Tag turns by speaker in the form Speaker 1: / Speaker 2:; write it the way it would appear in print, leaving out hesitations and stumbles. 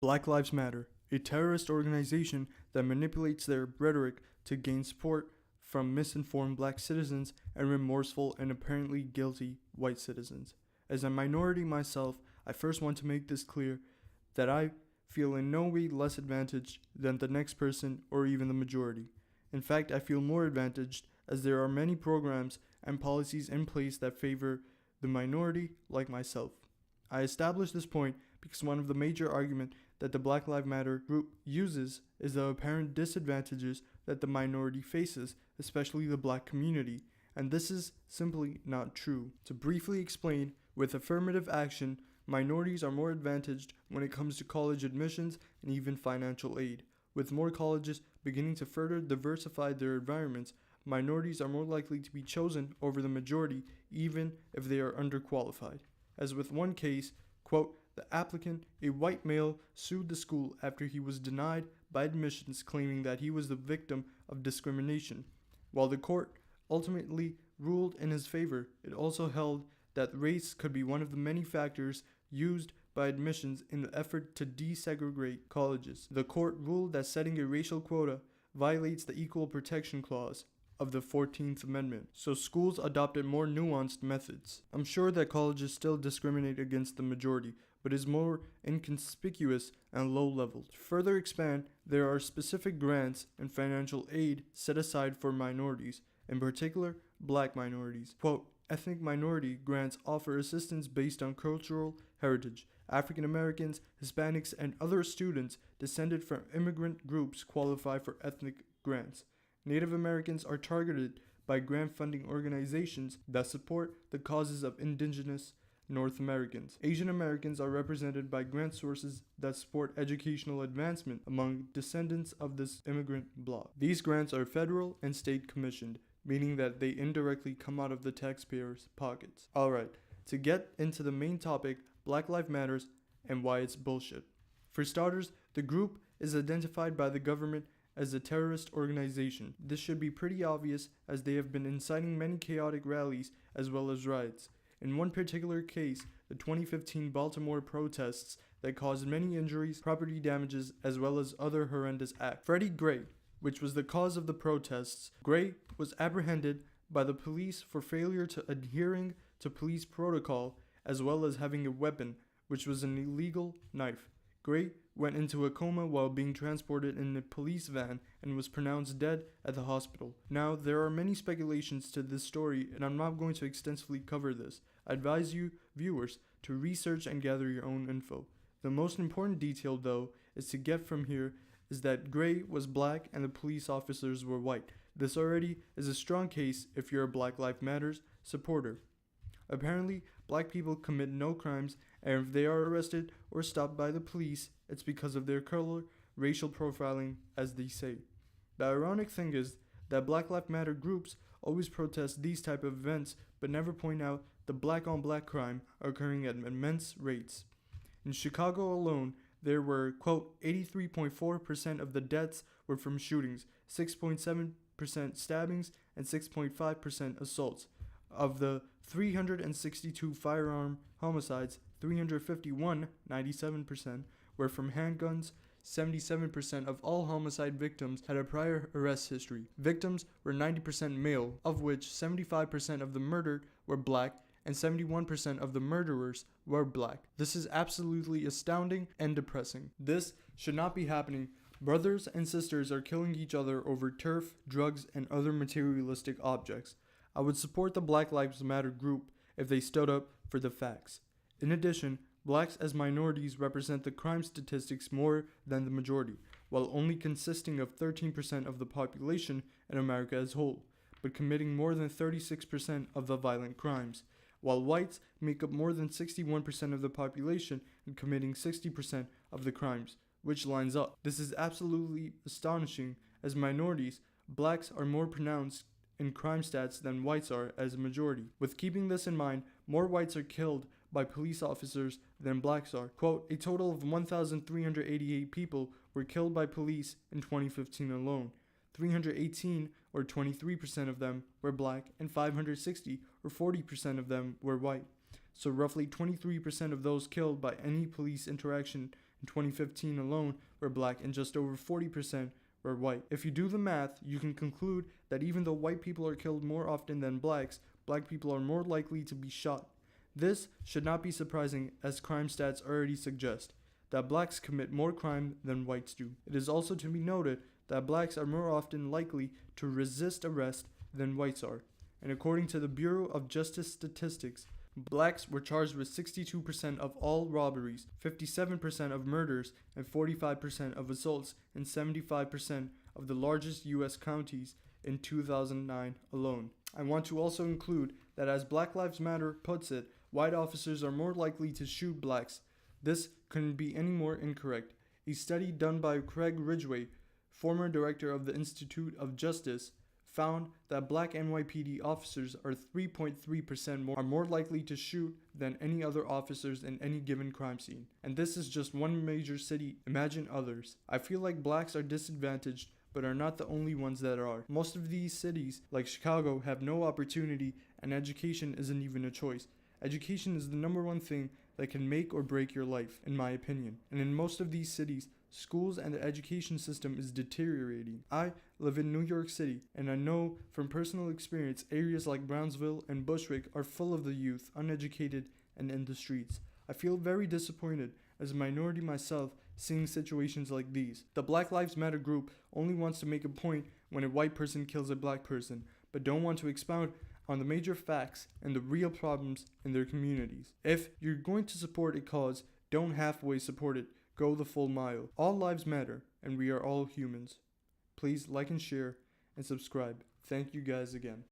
Speaker 1: Black Lives Matter, a terrorist organization that manipulates their rhetoric to gain support from misinformed black citizens and remorseful and apparently guilty white citizens. As a minority myself, I first want to make this clear that I feel in no way less advantaged than the next person or even the majority. In fact, I feel more advantaged as there are many programs and policies in place that favor the minority like myself. I establish this point because one of the major arguments that the Black Lives Matter group uses is the apparent disadvantages that the minority faces, especially the black community, and this is simply not true. To briefly explain, with affirmative action, minorities are more advantaged when it comes to college admissions and even financial aid. With more colleges beginning to further diversify their environments, minorities are more likely to be chosen over the majority even if they are underqualified. As with one case, quote, the applicant, a white male, sued the school after he was denied by admissions, claiming that he was the victim of discrimination. While the court ultimately ruled in his favor, it also held that race could be one of the many factors used by admissions in the effort to desegregate colleges. The court ruled that setting a racial quota violates the Equal Protection Clause of the 14th Amendment, so schools adopted more nuanced methods. I'm sure that colleges still discriminate against the majority, but is more inconspicuous and low-level. To further expand, there are specific grants and financial aid set aside for minorities, in particular, black minorities. Quote, ethnic minority grants offer assistance based on cultural heritage. African Americans, Hispanics, and other students descended from immigrant groups qualify for ethnic grants. Native Americans are targeted by grant funding organizations that support the causes of indigenous North Americans. Asian Americans are represented by grant sources that support educational advancement among descendants of this immigrant bloc. These grants are federal and state commissioned, meaning that they indirectly come out of the taxpayers' pockets. Alright, to get into the main topic, Black Lives Matter and why it's bullshit. For starters, the group is identified by the government as a terrorist organization. This should be pretty obvious as they have been inciting many chaotic rallies as well as riots. In one particular case, the 2015 Baltimore protests that caused many injuries, property damages, as well as other horrendous acts. Freddie Gray, which was the cause of the protests, Gray was apprehended by the police for failure to adhering to police protocol as well as having a weapon, which was an illegal knife. Gray went into a coma while being transported in a police van and was pronounced dead at the hospital. Now, there are many speculations to this story, and I'm not going to extensively cover this. I advise you, viewers, to research and gather your own info. The most important detail, though, is to get from here is that Gray was black and the police officers were white. This already is a strong case if you're a Black Lives Matter supporter. Apparently, black people commit no crimes, and if they are arrested or stopped by the police, it's because of their color, racial profiling, as they say. The ironic thing is that Black Lives Matter groups always protest these type of events, but never point out the black-on-black crime occurring at immense rates. In Chicago alone, there were, quote, 83.4% of the deaths were from shootings, 6.7% stabbings, and 6.5% assaults. Of the 362 firearm homicides, 351, 97%, were from handguns. 77% of all homicide victims had a prior arrest history. Victims were 90% male, of which 75% of the murdered were black and 71% of the murderers were black. This is absolutely astounding and depressing. This should not be happening. Brothers and sisters are killing each other over turf, drugs, and other materialistic objects. I would support the Black Lives Matter group if they stood up for the facts. In addition, blacks as minorities represent the crime statistics more than the majority, while only consisting of 13% of the population in America as a whole, but committing more than 36% of the violent crimes, while whites make up more than 61% of the population and committing 60% of the crimes, which lines up. This is absolutely astonishing, as minorities, blacks are more pronounced in crime stats than whites are as a majority. With keeping this in mind, more whites are killed by police officers than blacks are. Quote, a total of 1,388 people were killed by police in 2015 alone. 318, or 23% of them, were black, and 560, or 40% of them, were white. So roughly 23% of those killed by any police interaction in 2015 alone were black and just over 40% were white. If you do the math, you can conclude that even though white people are killed more often than blacks, black people are more likely to be shot. This should not be surprising, as crime stats already suggest that blacks commit more crime than whites do. It is also to be noted that blacks are more often likely to resist arrest than whites are. And according to the Bureau of Justice Statistics, blacks were charged with 62% of all robberies, 57% of murders, and 45% of assaults in 75% of the largest U.S. counties in 2009 alone. I want to also include that, as Black Lives Matter puts it, white officers are more likely to shoot blacks. This couldn't be any more incorrect. A study done by Craig Ridgway, former director of the Institute of Justice, found that black NYPD officers are 3.3% more likely to shoot than any other officers in any given crime scene. And this is just one major city. Imagine others. I feel like blacks are disadvantaged, but are not the only ones that are. Most of these cities, like Chicago, have no opportunity, and education isn't even a choice. Education is the number one thing that can make or break your life, in my opinion. And in most of these cities, schools and the education system is deteriorating. I live in New York City, and I know from personal experience areas like Brownsville and Bushwick are full of the youth, uneducated, and in the streets. I feel very disappointed as a minority myself seeing situations like these. The Black Lives Matter group only wants to make a point when a white person kills a black person, but don't want to expound on the major facts and the real problems in their communities. If you're going to support a cause, don't halfway support it. Go the full mile. All lives matter, and we are all humans. Please like and share and subscribe. Thank you guys again.